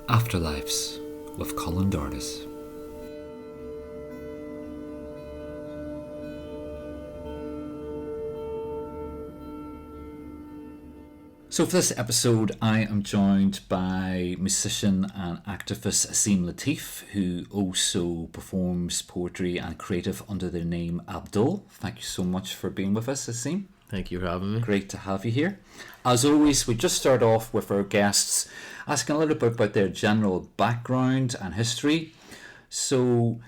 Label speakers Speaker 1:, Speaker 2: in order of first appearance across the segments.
Speaker 1: Afterlives with Colin Dardis. So for this episode, I am joined by musician and activist Asim Latif, who also performs poetry and creative under the name Abdul. Thank you so much for being with us, Asim.
Speaker 2: Thank you for having me.
Speaker 1: Great to have you here. As always, we just start off with our guests asking a little bit about their general background and history. So,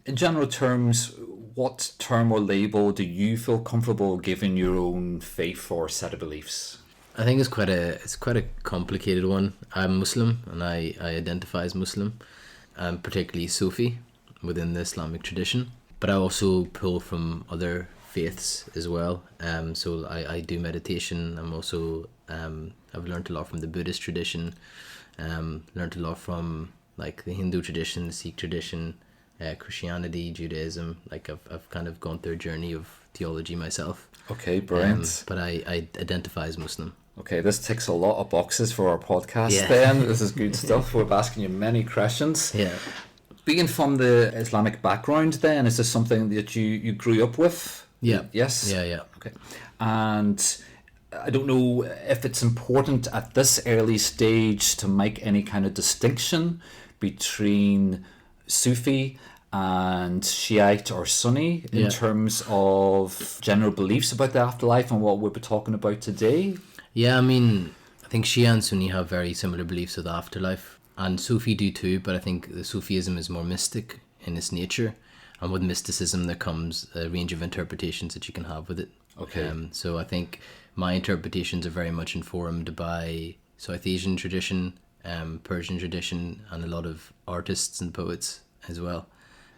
Speaker 1: in general terms, what term or label do you feel comfortable giving your own faith or set of beliefs?
Speaker 2: I think it's quite a complicated one. I'm Muslim and I identify as Muslim. I'm particularly Sufi within the Islamic tradition, but I also pull from other faiths as well. So I do meditation. I'm also I've learned a lot from the Buddhist tradition. Learned a lot from like the Hindu tradition, the Sikh tradition, Christianity, Judaism. Like I've kind of gone through a journey of theology myself.
Speaker 1: Okay, brilliant.
Speaker 2: But I identify as Muslim.
Speaker 1: Okay, this ticks a lot of boxes for our podcast then. This is good stuff. We're asking you many questions.
Speaker 2: Yeah.
Speaker 1: Being from the Islamic background then, is this something that you grew up with?
Speaker 2: Yeah.
Speaker 1: Yes?
Speaker 2: Yeah.
Speaker 1: Okay. And I don't know if it's important at this early stage to make any kind of distinction between Sufi and Shiite or Sunni in terms of general beliefs about the afterlife and what we'll be talking about today.
Speaker 2: Yeah, I mean, I think Shia and Sunni have very similar beliefs of the afterlife, and Sufi do too, but I think the Sufism is more mystic in its nature, and with mysticism there comes a range of interpretations that you can have with it.
Speaker 1: Okay.
Speaker 2: So I think my interpretations are very much informed by South Asian tradition, Persian tradition, and a lot of artists and poets as well.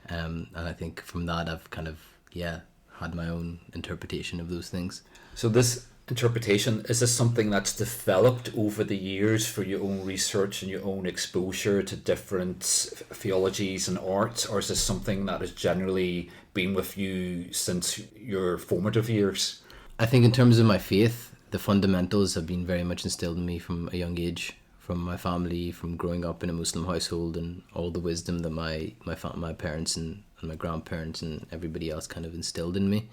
Speaker 2: And I think from that I've kind of, had my own interpretation of those things.
Speaker 1: So this interpretation, is this something that's developed over the years for your own research and your own exposure to different theologies and arts, or is this something that has generally been with you since your formative years?
Speaker 2: I think in terms of my faith, the fundamentals have been very much instilled in me from a young age, from my family, from growing up in a Muslim household, and all the wisdom that my parents and my grandparents and everybody else kind of instilled in me.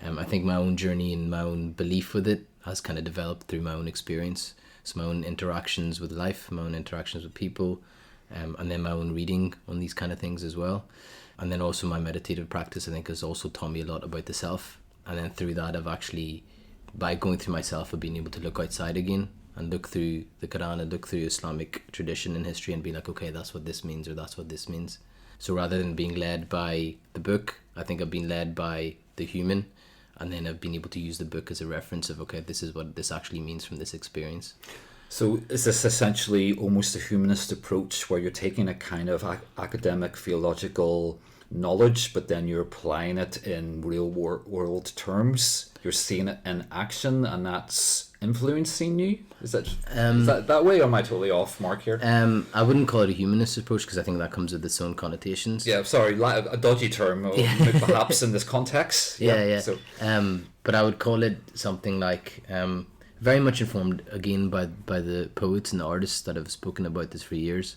Speaker 2: I think my own journey and my own belief with it has kind of developed through my own experience. So my own interactions with life, my own interactions with people, and then my own reading on these kind of things as well. And then also my meditative practice, I think, has also taught me a lot about the self. And then through that, I've actually, by going through myself, I've been able to look outside again and look through the Quran and look through Islamic tradition and history and be like, okay, that's what this means, or that's what this means. So rather than being led by the book, I think I've been led by the human. And then I've been able to use the book as a reference of, okay, this is what this actually means from this experience.
Speaker 1: So is this essentially almost a humanist approach where you're taking a kind of academic theological knowledge, but then you're applying it in real world terms? You're seeing it in action, and that's influencing you? Is that way, or am I totally off mark here?
Speaker 2: I wouldn't call it a humanist approach, because I think that comes with its own connotations.
Speaker 1: Yeah, sorry, a dodgy term, perhaps in this context.
Speaker 2: Yeah.
Speaker 1: So,
Speaker 2: but I would call it something like very much informed again by the poets and the artists that have spoken about this for years.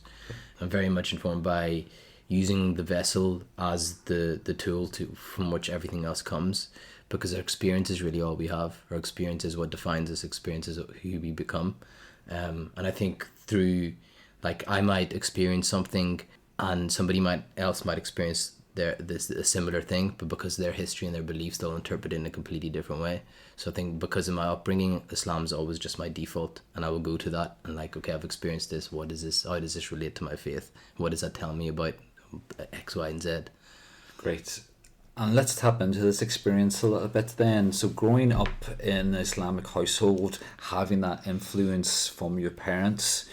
Speaker 2: I'm very much informed by using the vessel as the tool from which everything else comes, because our experience is really all we have. Our experience is what defines us. Experience is who we become. And I think through, like, I might experience something and somebody else might experience a similar thing, but because their history and their beliefs, they'll interpret it in a completely different way. So I think because of my upbringing, Islam is always just my default, and I will go to that and like, okay, I've experienced this. What is this? How does this relate to my faith? What does that tell me about X, Y, and Z?
Speaker 1: Great. And let's tap into this experience a little bit then. So growing up in an Islamic household, having that influence from your parents,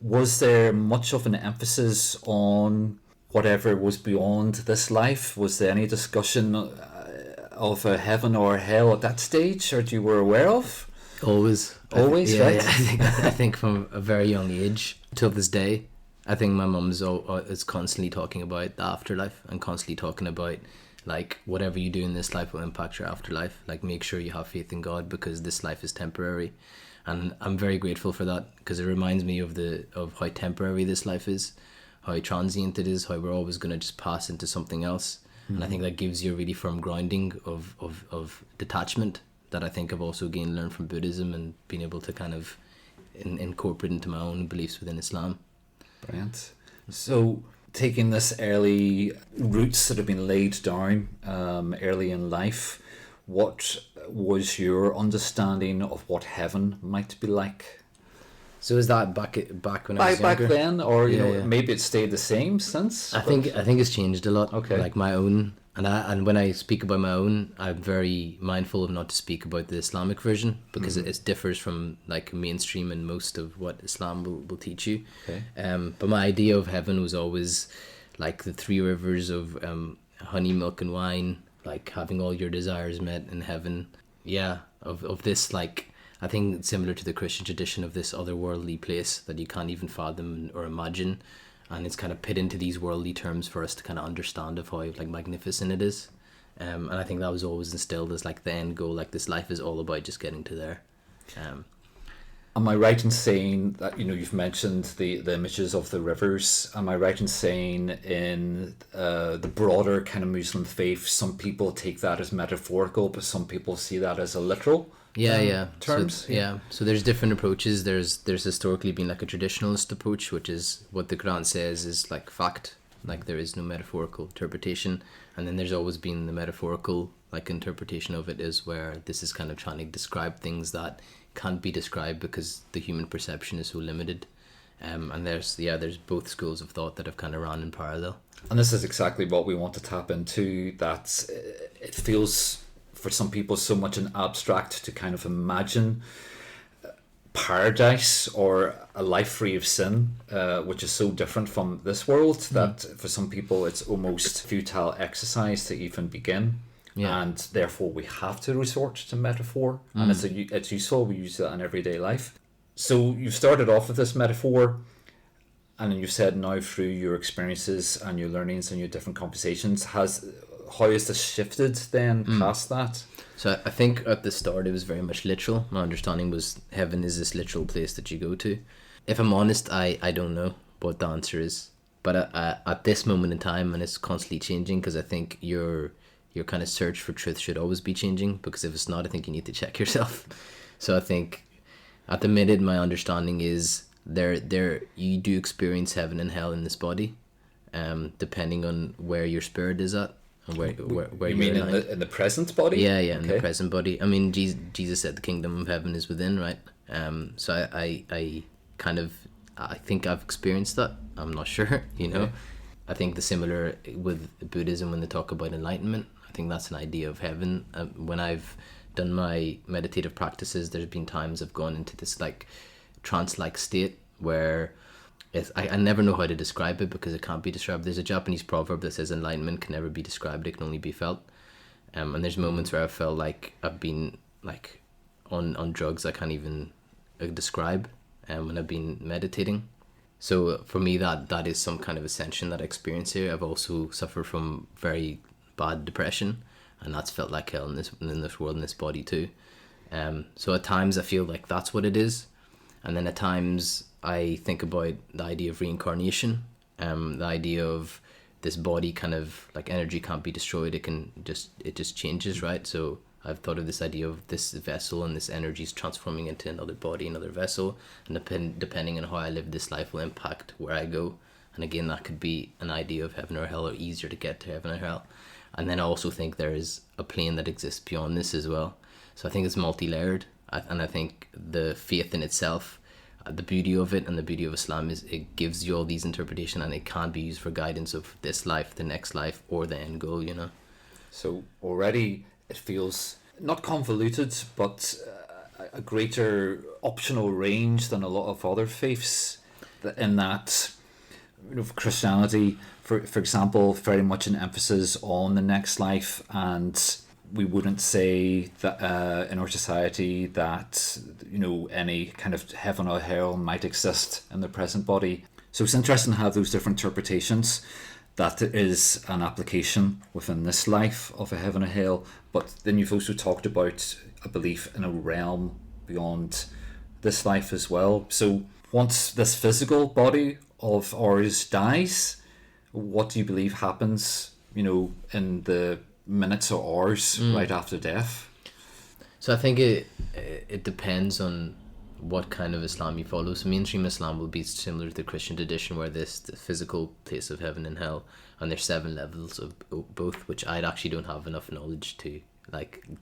Speaker 1: was there much of an emphasis on whatever was beyond this life? Was there any discussion of a heaven or a hell at that stage, or you were aware of?
Speaker 2: Always,
Speaker 1: right?
Speaker 2: Yeah, I think from a very young age till this day, I think my mum is constantly talking about the afterlife and constantly talking about, like, whatever you do in this life will impact your afterlife. Like, make sure you have faith in God, because this life is temporary. and I'm very grateful for that, because it reminds me of how temporary this life is, how transient it is, how we're always going to just pass into something else. And I think that gives you a really firm grounding of detachment that I think I've also learned from Buddhism, and being able to kind of incorporate into my own beliefs within Islam.
Speaker 1: Brilliant. So, taking this early roots that have been laid down early in life, what was your understanding of what heaven might be like?
Speaker 2: So is that back when I was
Speaker 1: Back
Speaker 2: younger?
Speaker 1: then, or you know,
Speaker 2: Yeah.
Speaker 1: maybe it stayed the same since?
Speaker 2: I think it's changed a lot.
Speaker 1: Okay.
Speaker 2: Like my own, and when I speak about my own, I'm very mindful of not to speak about the Islamic version, because it differs from like mainstream and most of what Islam will teach you.
Speaker 1: Okay.
Speaker 2: But my idea of heaven was always like the three rivers of honey, milk, and wine, like having all your desires met in heaven. Yeah, of this, like, I think similar to the Christian tradition, of this otherworldly place that you can't even fathom or imagine, and it's kind of put into these worldly terms for us to kind of understand of how like magnificent it is. And I think that was always instilled as like the end goal, like this life is all about just getting to there.
Speaker 1: Am I right in saying that, you know, you've mentioned the images of the rivers? Am I right in saying in the broader kind of Muslim faith, some people take that as metaphorical, but some people see that as a literal terms?
Speaker 2: So there's different approaches. There's historically been like a traditionalist approach, which is what the Quran says is like fact, like there is no metaphorical interpretation. And then there's always been the metaphorical like interpretation of it, is where this is kind of trying to describe things that can't be described because the human perception is so limited. And there's both schools of thought that have kind of run in parallel.
Speaker 1: And this is exactly what we want to tap into, that it feels for some people so much an abstract to kind of imagine paradise or a life free of sin, which is so different from this world that for some people it's almost futile exercise to even begin.
Speaker 2: Yeah.
Speaker 1: And therefore we have to resort to metaphor, and it's useful. We use that in everyday life. So you've started off with this metaphor, and then you've said now through your experiences and your learnings and your different conversations, how has this shifted then past that?
Speaker 2: So I think at the start it was very much literal. My understanding was heaven is this literal place that you go to. If I'm honest, I don't know what the answer is. But at this moment in time, and it's constantly changing, because I think your kind of search for truth should always be changing, because if it's not, I think you need to check yourself. So I think at the minute my understanding is there you do experience heaven and hell in this body, depending on where your spirit is at. Where
Speaker 1: you mean in the present body?
Speaker 2: Yeah, in the present body. I mean, Jesus said the kingdom of heaven is within, right? So I kind of, I think I've experienced that. I'm not sure, you know.
Speaker 1: Okay.
Speaker 2: I think the similar with Buddhism, when they talk about enlightenment, I think that's an idea of heaven. When I've done my meditative practices, there's been times I've gone into this like trance-like state where I never know how to describe it, because it can't be described. There's a Japanese proverb that says enlightenment can never be described, it can only be felt. And there's moments where I felt like I've been like on drugs I can't even describe when I've been meditating. So for me that is some kind of ascension that I experience here. I've also suffered from very bad depression, and that's felt like hell in this world, in this body too. So at times I feel like that's what it is, and then at times I think about the idea of reincarnation, the idea of this body kind of like energy can't be destroyed, it just changes, right? So I've thought of this idea of this vessel and this energy is transforming into another body, another vessel, and depending on how I live this life will impact where I go. And again, that could be an idea of heaven or hell, or easier to get to heaven or hell. And then I also think there is a plane that exists beyond this as well. So I think it's multi-layered, and I think the faith in itself, the beauty of it and the beauty of Islam is it gives you all these interpretations, and it can be used for guidance of this life, the next life, or the end goal, you know.
Speaker 1: So already it feels not convoluted, but a greater optional range than a lot of other faiths, in that, you know, Christianity, for example, very much an emphasis on the next life, and we wouldn't say that in our society that, you know, any kind of heaven or hell might exist in the present body. So it's interesting to have those different interpretations, that there is an application within this life of a heaven or hell, but then you've also talked about a belief in a realm beyond this life as well. So once this physical body of ours dies, what do you believe happens, in the minutes or hours right after death?
Speaker 2: So I think it depends on what kind of Islam you follow. So mainstream Islam will be similar to the Christian tradition, where there's the physical place of heaven and hell, and there's 7 levels of both, which I actually don't have enough knowledge to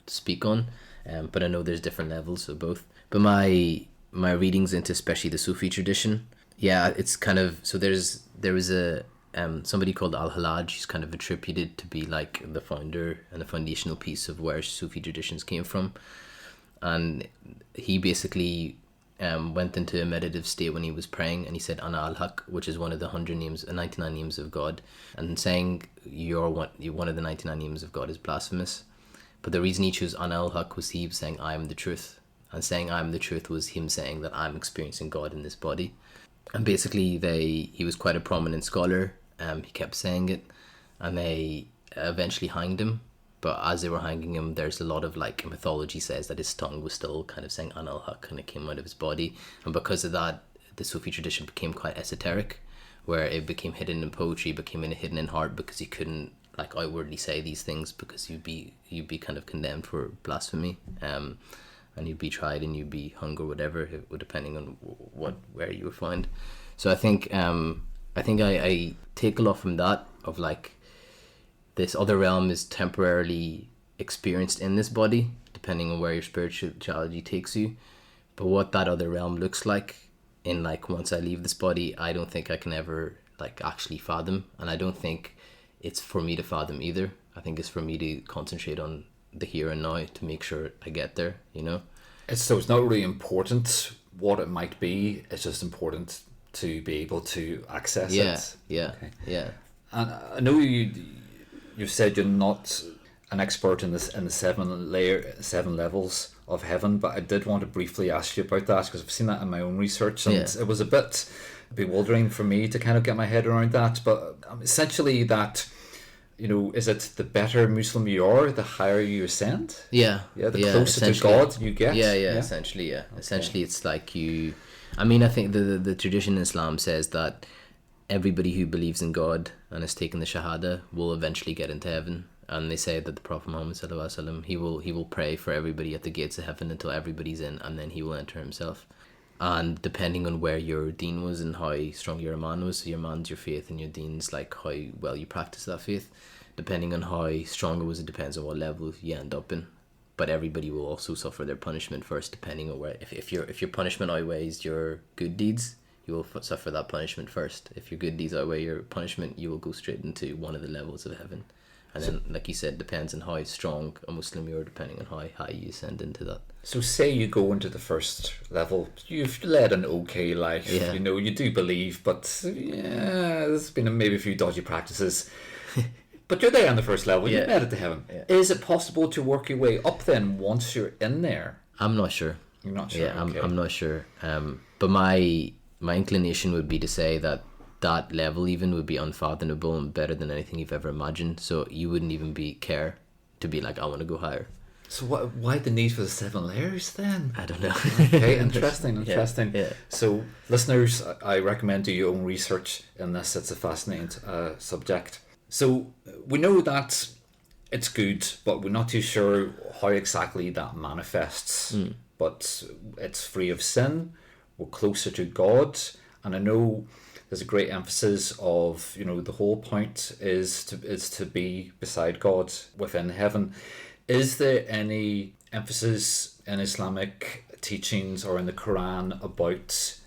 Speaker 2: speak on. But I know there's different levels of both. But my readings into especially the Sufi tradition, yeah, it's kind of, so there was a somebody called Al-Hallaj. He's kind of attributed to be like the founder and the foundational piece of where Sufi traditions came from, and he basically went into a meditative state when he was praying, and he said Ana al-Haq, which is one of the 99 names of God, and saying you're one of the 99 names of God is blasphemous. But the reason he chose Ana al-Haq was he was saying I am the truth, and saying I am the truth was him saying that I'm experiencing God in this body. And basically he was quite a prominent scholar. He kept saying it, and they eventually hanged him. But as they were hanging him, there's a lot of mythology says that his tongue was still kind of saying An al-Haq, and it came out of his body. And because of that, the Sufi tradition became quite esoteric, where it became hidden in poetry, became hidden in heart, because you couldn't outwardly say these things, because you'd be kind of condemned for blasphemy, and you'd be tried and you'd be hung or whatever, depending on where you were found. So I think I take a lot from that, of this other realm is temporarily experienced in this body, depending on where your spirituality takes you. But what that other realm looks like once I leave this body, I don't think I can ever actually fathom, and I don't think it's for me to fathom either. I think it's for me to concentrate on the here and now to make sure I get there,
Speaker 1: So it's not really important what it might be, it's just important to be able to access it.
Speaker 2: Yeah.
Speaker 1: And I know you said you're not an expert in the 7 levels of heaven, but I did want to briefly ask you about that, because I've seen that in my own research, and it was a bit bewildering for me to kind of get my head around that. But essentially that, is it the better Muslim you are, the higher you ascend?
Speaker 2: The
Speaker 1: closer to God you get?
Speaker 2: Essentially, yeah. Okay. Essentially, it's I think the tradition in Islam says that everybody who believes in God and has taken the Shahada will eventually get into heaven. And they say that the Prophet Muhammad sallallahu alaihi wasallam, he will pray for everybody at the gates of heaven until everybody's in, and then he will enter himself. And depending on where your deen was and how strong your iman was, so your iman's your faith and your deen's how well you practice that faith, depending on how strong it was, it depends on what level you end up in. But everybody will also suffer their punishment first, depending on where. If your punishment outweighs your good deeds, you will suffer that punishment first. If your good deeds outweigh your punishment, you will go straight into one of the levels of heaven. And then, like you said, depends on how strong a Muslim you are, depending on how high you ascend into that.
Speaker 1: So say you go into the first level, you've led an okay life, you do believe, but there's been maybe a few dodgy practices. But you're there on the first level, you made it to heaven. Yeah. Is it possible to work your way up then once you're in there?
Speaker 2: I'm not sure.
Speaker 1: You're not sure?
Speaker 2: Yeah,
Speaker 1: okay.
Speaker 2: I'm not sure. But my inclination would be to say that level even would be unfathomable and better than anything you've ever imagined. So you wouldn't even care to be I want to go higher.
Speaker 1: So why the need for the 7 layers then?
Speaker 2: I don't know.
Speaker 1: Okay, interesting.
Speaker 2: Yeah.
Speaker 1: So listeners, I recommend do your own research in this. It's a fascinating subject. So we know that it's good, but we're not too sure how exactly that manifests. But it's free of sin, we're closer to God, and I know there's a great emphasis of, the whole point is to be beside God within heaven. Is there any emphasis in Islamic teachings or in the Quran about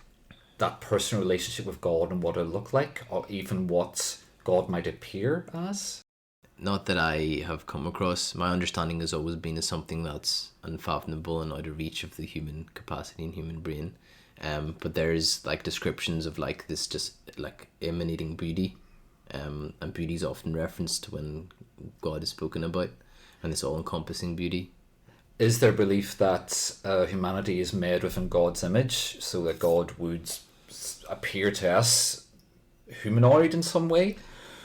Speaker 1: that personal relationship with God and what it looked like, or even what God might appear as?
Speaker 2: Not that I have come across. My understanding has always been as something that's unfathomable and out of reach of the human capacity and human brain. But there's descriptions of this just emanating beauty, and beauty is often referenced when God is spoken about, and this all-encompassing beauty.
Speaker 1: Is there belief that humanity is made within God's image, so that God would appear to us humanoid in some way?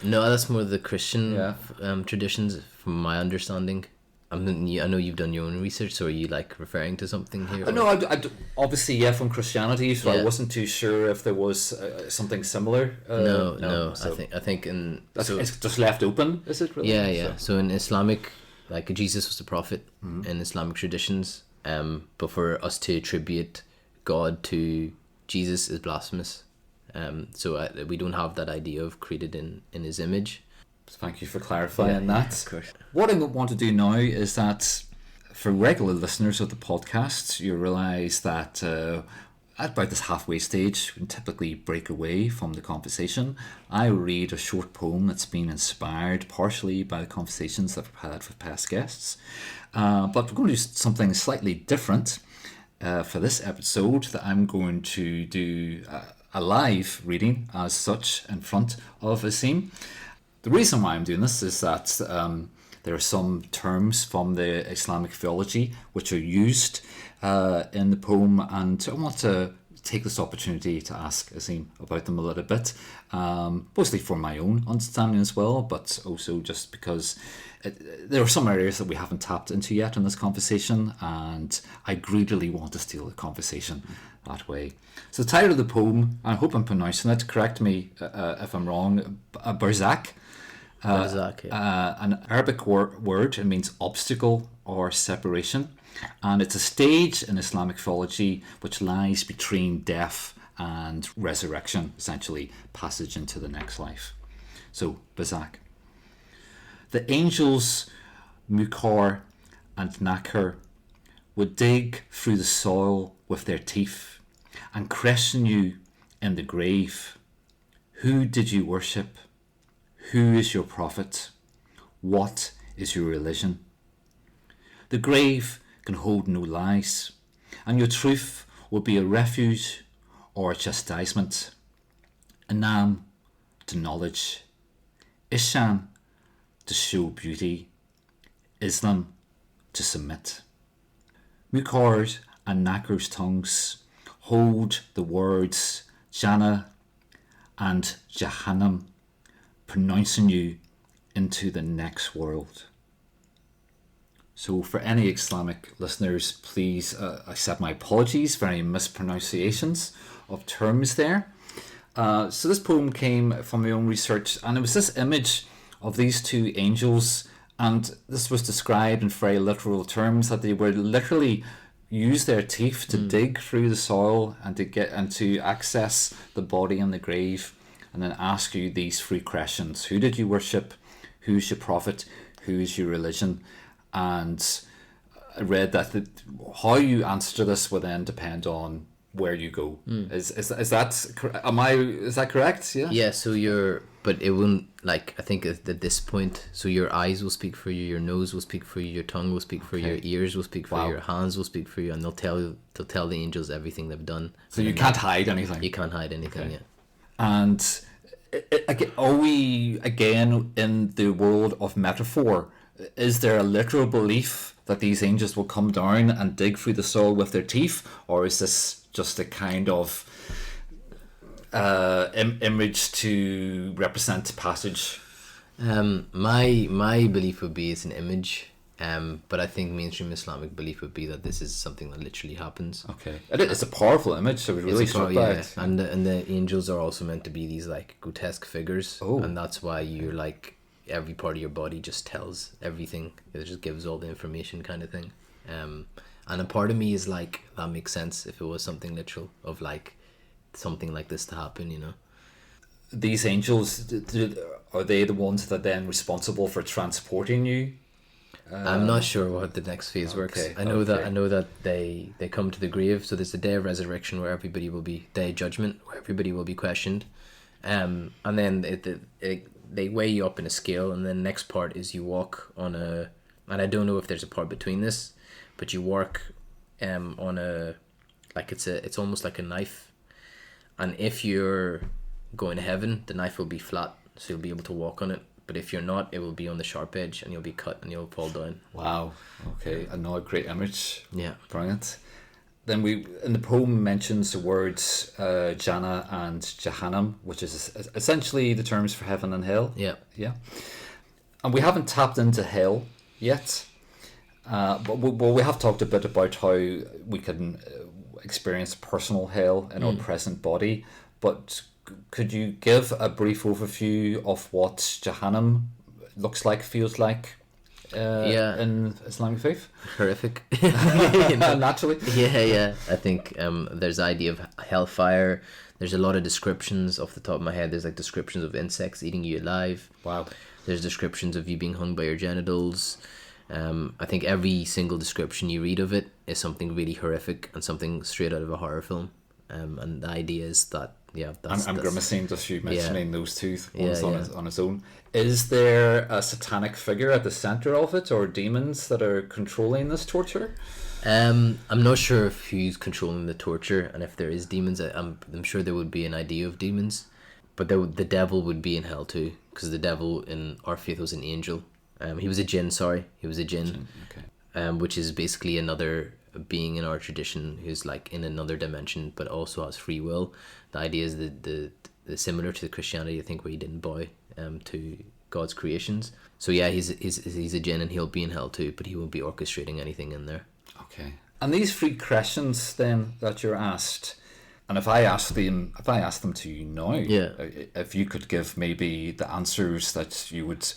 Speaker 2: No, that's more the Christian traditions, from my understanding. I know you've done your own research, so are you like referring to something here?
Speaker 1: No, obviously, yeah, from Christianity, so I
Speaker 2: Yeah.
Speaker 1: wasn't too sure if there was something similar.
Speaker 2: No.
Speaker 1: So
Speaker 2: I think
Speaker 1: it's just left open, is it really?
Speaker 2: yeah. So in Islamic, like Jesus was the prophet in Islamic traditions. But for us to attribute God to Jesus is blasphemous. So we don't have that idea of created in His image.
Speaker 1: Thank you for clarifying that.
Speaker 2: Of course.
Speaker 1: What I want to do now is that for regular listeners of the podcast, you realise that at about this halfway stage, we typically break away from the conversation. I read a short poem that's been inspired partially by the conversations that we've had with past guests. But we're going to do something slightly different for this episode, that I'm going to do a live reading as such in front of Asim. The reason why I'm doing this is that there are some terms from the Islamic theology which are used in the poem, and I want to take this opportunity to ask Asim about them a little bit, mostly for my own understanding as well, but also just because there are some areas that we haven't tapped into yet in this conversation, and I greedily want to steal the conversation that way. So the title of the poem, I hope I'm pronouncing it, correct me if I'm wrong, Barzakh. An Arabic word, it means obstacle or separation, and it's a stage in Islamic theology which lies between death and resurrection, essentially passage into the next life. So Barzakh. The angels Muqar and Nakir would dig through the soil with their teeth and question you in the grave. Who did you worship? Who is your prophet? What is your religion? The grave can hold no lies, and your truth will be a refuge or a chastisement. Anam to knowledge, Ishan to show beauty, Islam to submit. Muqar's and Nakir's tongues hold the words Jannah and Jahannam, pronouncing you into the next world. So for any Islamic listeners, please accept my apologies for any mispronunciations of terms there. So this poem came from my own research, and it was this image of these two angels, and this was described in very literal terms, that they would literally use their teeth to dig through the soil and to access the body in the grave, and then ask you these three questions. Who did you worship? Who's your prophet? Who is your religion? And I read that how you answer this will then depend on where you go. Is that correct? Yeah.
Speaker 2: Yeah. So but it wouldn't, like, I think at this point, so your eyes will speak for you, your nose will speak for you, your tongue will speak for you, your ears will speak for you, your hands will speak for you, and they'll tell the angels everything they've done.
Speaker 1: So you can't hide anything.
Speaker 2: You can't hide anything.
Speaker 1: Okay.
Speaker 2: Yeah.
Speaker 1: And are we again in the world of metaphor? Is there a literal belief that these angels will come down and dig through the soil with their teeth, or is this just a kind of image to represent passage?
Speaker 2: My belief would be it's an image, but I think mainstream Islamic belief would be that this is something that literally happens.
Speaker 1: Okay, it's a powerful image, so it really struck back.
Speaker 2: And the angels are also meant to be these like grotesque figures, and that's why you're like, every part of your body just tells everything. It just gives all the information, kind of thing. And a part of me is like, that makes sense if it was something literal, of like something like this to happen, you know.
Speaker 1: These angels, are they the ones that are then responsible for transporting you?
Speaker 2: I'm not sure what the next phase works. I know that they come to the grave, so there's the day of resurrection where everybody will be, day of judgment where everybody will be questioned, and then they weigh you up in a scale, and then the next part is you walk on a, and I don't know if there's a part between this, but you walk on a, like it's almost like a knife, and if you're going to heaven, the knife will be flat, so you'll be able to walk on it. But if you're not, it will be on the sharp edge, and you'll be cut, and you'll fall down.
Speaker 1: Wow. Okay, another great image.
Speaker 2: Yeah.
Speaker 1: Brilliant. Then in the poem mentions the words Jannah and Jahannam, which is essentially the terms for heaven and hell.
Speaker 2: Yeah.
Speaker 1: Yeah. And we haven't tapped into hell yet. But we have talked a bit about how we can experience personal hell in our present body, but could you give a brief overview of what Jahannam looks like, feels like in Islamic faith?
Speaker 2: Horrific.
Speaker 1: Naturally.
Speaker 2: Yeah. I think there's the idea of hellfire. There's a lot of descriptions off the top of my head. There's like descriptions of insects eating you alive.
Speaker 1: Wow.
Speaker 2: There's descriptions of you being hung by your genitals. I think every single description you read of it is something really horrific and something straight out of a horror film. And the idea is that,
Speaker 1: I'm grimacing just you mentioning those two ones on its own. Is there a satanic figure at the center of it, or demons that are controlling this torture?
Speaker 2: I'm not sure if who's controlling the torture, and if there is demons. I'm sure there would be an idea of demons, but the devil would be in hell too, because the devil in our faith was an angel. He was a jinn. He was a jinn. Okay. Which is basically another being in our tradition who's like in another dimension, but also has free will. The idea is the similar to Christianity, I think, where he didn't bow to God's creations. So yeah, he's a jinn, and he'll be in hell too, but he won't be orchestrating anything in there.
Speaker 1: Okay. And these three questions then that you're asked, and if I ask them to you now, if you could give maybe the answers that you would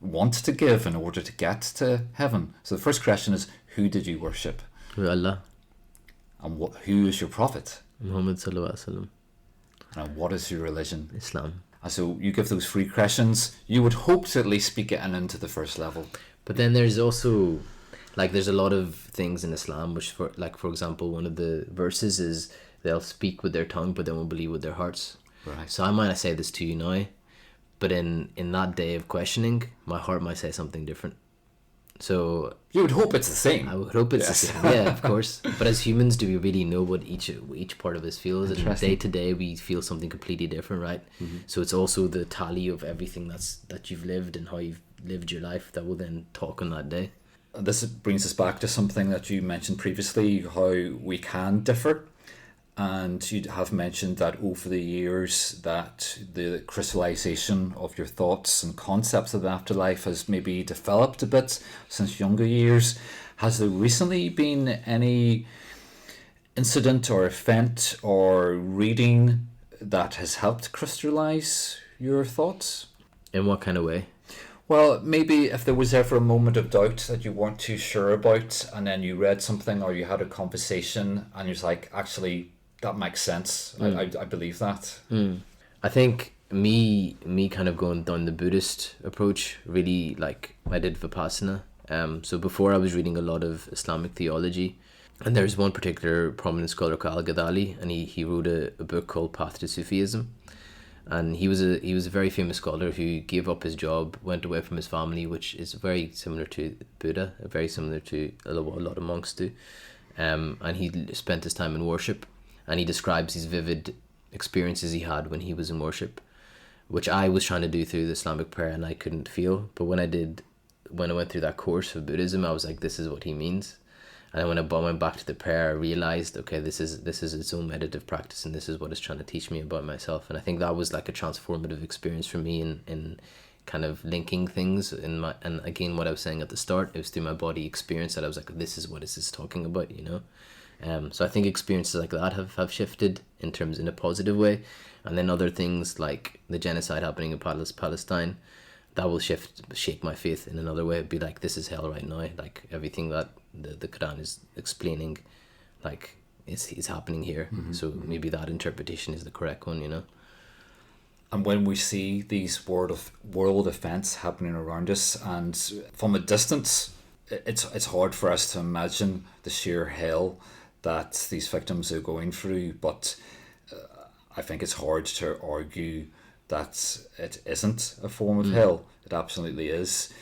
Speaker 1: want to give in order to get to heaven. So the first question is, who did you worship?
Speaker 2: Allah.
Speaker 1: And who is your prophet?
Speaker 2: Muhammad sallallahu alaihi wasallam.
Speaker 1: And what is your religion?
Speaker 2: Islam.
Speaker 1: And so you give those three questions, you would hope to at least be getting into the first level.
Speaker 2: But then there's also, like, there's a lot of things in Islam which, for example, one of the verses is they'll speak with their tongue but they won't believe with their hearts.
Speaker 1: Right.
Speaker 2: So I might not say this to you now, but in that day of questioning, my heart might say something different. So
Speaker 1: you would hope it's the same.
Speaker 2: I would hope it's the same. Yeah, of course. But as humans, do we really know what each part of us feels? And day to day, we feel something completely different, right? Mm-hmm. So it's also the tally of everything that you've lived and how you've lived your life that will then talk on that day.
Speaker 1: This brings us back to something that you mentioned previously, how we can differ. And you have mentioned that over the years that the crystallization of your thoughts and concepts of the afterlife has maybe developed a bit since younger years. Has there recently been any incident or event or reading that has helped crystallize your thoughts?
Speaker 2: In what kind of way?
Speaker 1: Well, maybe if there was ever a moment of doubt that you weren't too sure about, and then you read something or you had a conversation and you're like, actually, that makes sense. I believe that.
Speaker 2: I think me kind of going down the Buddhist approach, really, like, I did Vipassana. So before I was reading a lot of Islamic theology, and there's one particular prominent scholar called Al-Ghazali, and he wrote a book called Path to Sufism. And he was a very famous scholar who gave up his job, went away from his family, which is very similar to Buddha, very similar to a lot of monks do. And he spent his time in worship. And he describes these vivid experiences he had when he was in worship, which I was trying to do through the Islamic prayer and I couldn't feel. But when I went through that course of Buddhism, I was like, this is what he means. And then when I went back to the prayer, I realized, okay, this is its own meditative practice, and this is what it's trying to teach me about myself. And I think that was like a transformative experience for me in kind of linking things and again, what I was saying at the start, it was through my body experience that I was like, this is what this is talking about, you know. So I think experiences like that have shifted in a positive way, and then other things like the genocide happening in Palestine, that will shake my faith in another way. It'd be like, this is hell right now. Like everything that the Quran is explaining, like is happening here. Mm-hmm. So maybe that interpretation is the correct one, you know.
Speaker 1: And when we see these world events happening around us, and from a distance, it's hard for us to imagine the sheer hell that these victims are going through, but I think it's hard to argue that it isn't a form of hell. It absolutely is.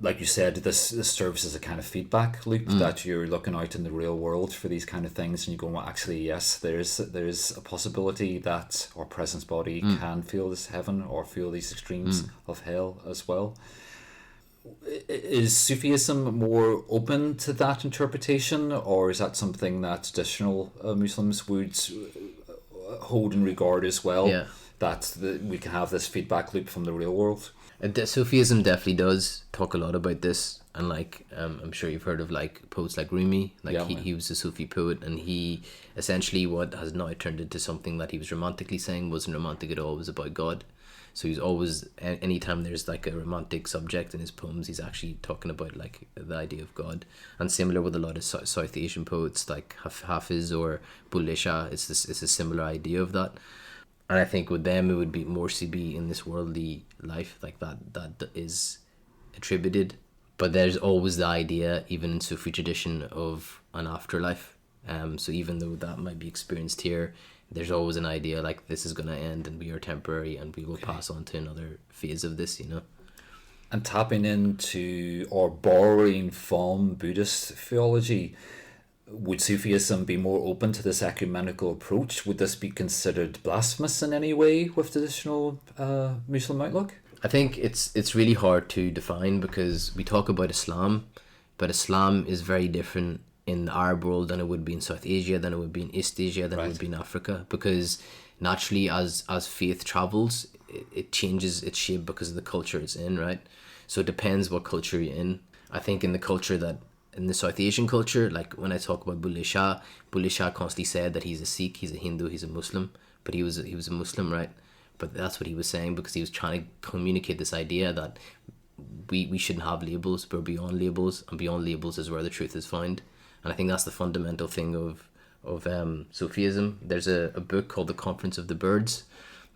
Speaker 1: Like you said, this serves as a kind of feedback loop that you're looking out in the real world for these kind of things, and you go, well, actually, yes, there's a possibility that our presence body can feel this heaven or feel these extremes of hell as well. Is Sufism more open to that interpretation, or is that something that traditional Muslims would hold in regard as well?
Speaker 2: Yeah.
Speaker 1: That we can have this feedback loop from the real world?
Speaker 2: Sufism definitely does talk a lot about this, And like I'm sure you've heard of like poets like Rumi. Like
Speaker 1: Yeah,
Speaker 2: he was a Sufi poet, and he essentially, what has now turned into something that he was romantically saying wasn't romantic at all, it was about God. So he's always, anytime there's like a romantic subject in his poems, he's actually talking about like the idea of God. And similar with a lot of South Asian poets like Hafiz or Bulleh Shah, it's a similar idea of that. And I think with them it would be more to be in this worldly life, like that is attributed. But there's always the idea, even in Sufi tradition, of an afterlife. So even though that might be experienced here, there's always an idea like this is going to end and we are temporary and we will pass on to another phase of this, you know.
Speaker 1: And tapping into or borrowing from Buddhist theology, would Sufism be more open to this ecumenical approach? Would this be considered blasphemous in any way with traditional Muslim outlook?
Speaker 2: I think it's really hard to define, because we talk about Islam, but Islam is very different in the Arab world than it would be in South Asia, than it would be in East Asia, than it would be in Africa, because naturally as faith travels, it changes its shape because of the culture it's in, right? So it depends what culture you're in. I think in the South Asian culture, like when I talk about Bulleh Shah constantly said that he's a Sikh, he's a Hindu, he's a Muslim, but he was a Muslim, right? But that's what he was saying, because he was trying to communicate this idea that we shouldn't have labels, we're beyond labels, and beyond labels is where the truth is found. And I think that's the fundamental thing of Sufism. There's a book called The Conference of the Birds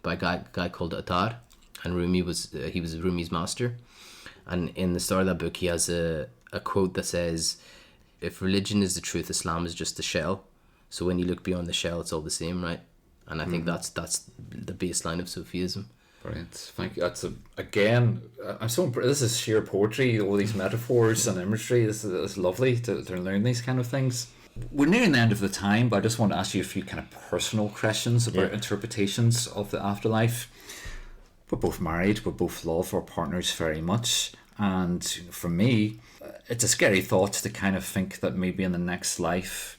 Speaker 2: by a guy called Attar, and Rumi was Rumi's master. And in the start of that book, he has a quote that says, "If religion is the truth, Islam is just the shell. So when you look beyond the shell, it's all the same, right?" And I think that's the baseline of Sufism.
Speaker 1: Brilliant, thank you. I'm so impressed. This is sheer poetry. All these metaphors and imagery. This is lovely to learn these kind of things. We're nearing the end of the time, but I just want to ask you a few kind of personal questions about interpretations of the afterlife. We're both married. We both love our partners very much, and for me, it's a scary thought to kind of think that maybe in the next life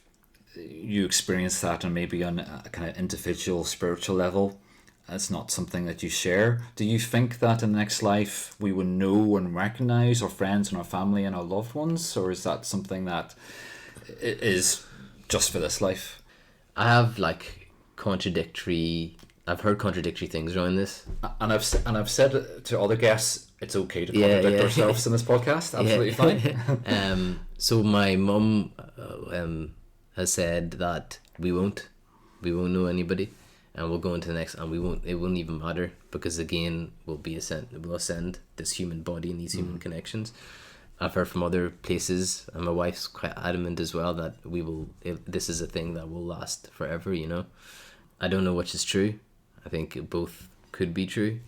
Speaker 1: you experience that, and maybe on a kind of individual spiritual level. It's not something that you share. Do you think that in the next life we will know and recognize our friends and our family and our loved ones, or is that something that is just for this life?
Speaker 2: I have I've heard contradictory things around this,
Speaker 1: and I've said to other guests, it's okay to contradict ourselves in this podcast. Absolutely fine.
Speaker 2: So my mum has said that we won't know anybody, and we'll go into the next, and it won't even matter, because again we'll ascend this human body and these human connections. I've heard from other places, and my wife's quite adamant as well, that this is a thing that will last forever, you know. I don't know which is true. I think both could be true,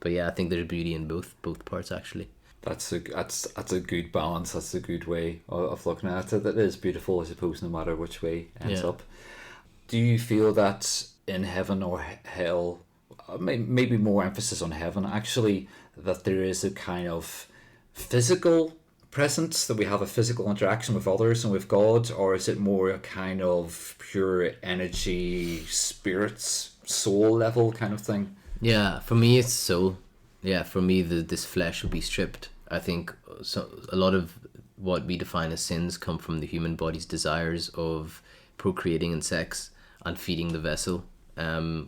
Speaker 2: but yeah, I think there's beauty in both parts actually.
Speaker 1: That's a good balance. That's a good way of looking at it. That is beautiful, I suppose, no matter which way it ends up. Do you feel that in heaven or hell, maybe more emphasis on heaven actually, that there is a kind of physical presence, that we have a physical interaction with others and with God, or is it more a kind of pure energy, spirits, soul level kind of thing?
Speaker 2: Yeah, for me it's soul. Yeah, for me this flesh will be stripped. I think a lot of what we define as sins come from the human body's desires of procreating and sex and feeding the vessel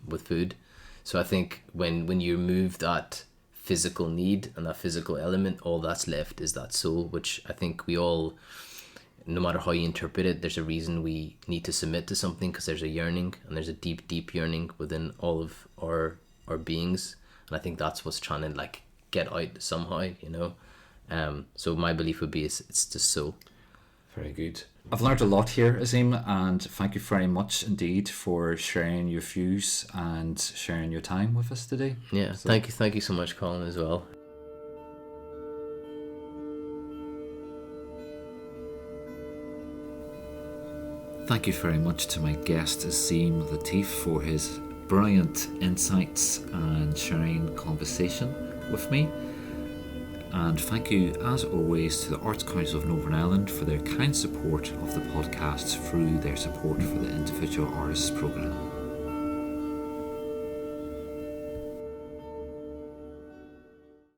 Speaker 2: with food. So I think when you remove that physical need and that physical element, all that's left is that soul, which I think we all, no matter how you interpret it, there's a reason we need to submit to something, because there's a yearning, and there's a deep yearning within all of our beings, and I think that's what's trying to get out somehow, you know. So my belief would be it's the soul.
Speaker 1: Very good. I've learned a lot here, Azim, and thank you very much indeed for sharing your views and sharing your time with us today.
Speaker 2: Yeah, thank you so much, Colin, as well.
Speaker 1: Thank you very much to my guest Azim Latif for his brilliant insights and sharing conversation with me. And thank you, as always, to the Arts Council of Northern Ireland for their kind support of the podcast through their support for the Individual Artists Programme.